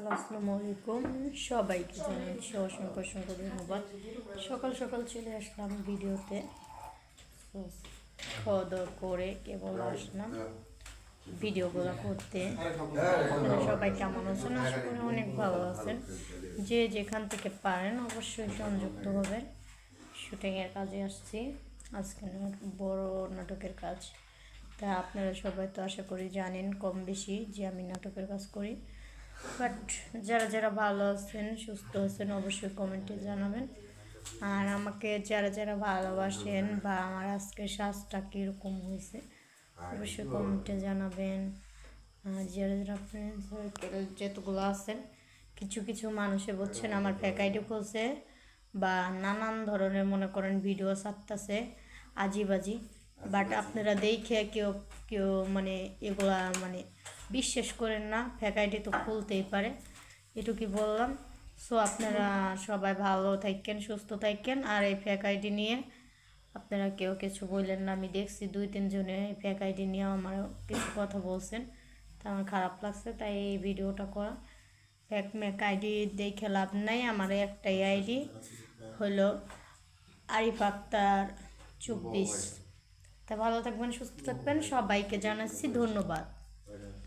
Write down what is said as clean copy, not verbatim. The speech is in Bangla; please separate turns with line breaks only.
আসসালামু আলাইকুম, সবাইকে জানাচ্ছি অসংখ্য অসংখ্য ধন্যবাদ। সকাল সকাল চলে আসলাম ভিডিওতে। তো খাওয়া দাওয়া করে কেবল আসলাম ভিডিওগুলো করতে। আপনারা সবাই কেমন আছেন? আশা করি অনেক ভালো আছেন। যে যেখান থেকে পারেন অবশ্যই সংযুক্ত হবেন। শুটিংয়ের কাজে আসছি, আজকে বড় নাটকের কাজ। তা আপনারা সবাই তো আশা করি জানেন কম বেশি যে আমি নাটকের কাজ করি। বাট যারা যারা ভালো আছেন, সুস্থ আছেন অবশ্যই কমেন্টে জানাবেন। আর আমাকে যারা যারা ভালোবাসেন বা আমার আজকের শ্বাসটা কীরকম হয়েছে অবশ্যই কমেন্টে জানাবেন। যারা যারা ফ্রেন্ড সার্কেল যেতগুলো আছেন, কিছু কিছু মানুষে বলছেন আমার ফেক আইডি খুলছে বা নানান ধরনের মনে করেন ভিডিও ছাড়তেছে আজিবাজি। বাট আপনারা দেখে কেউ কেউ মানে এগুলা মানে বিশ্বাস করেন না, ফেক আইডি তো খুলতেই পারে, এটুকুই বললাম। সো আপনারা সবাই ভালো থাকেন, সুস্থ থাকেন। আর এই ফেক আইডি নিয়ে আপনারা কেউ কিছু বললেন না। আমি দেখছি 2-3 জনে ফেক আইডি নিয়ে আমার কিছু কথা বলছেন, তা আমার খারাপ লাগছে, তাই এই ভিডিওটা করা। ফেক আইডি দেখে লাভ নাই, আমার একটাই আইডি হলো আরিফ আক্তার 24। তা ভালো থাকবেন, সুস্থ থাকবেন, সবাইকে জানাচ্ছি ধন্যবাদ।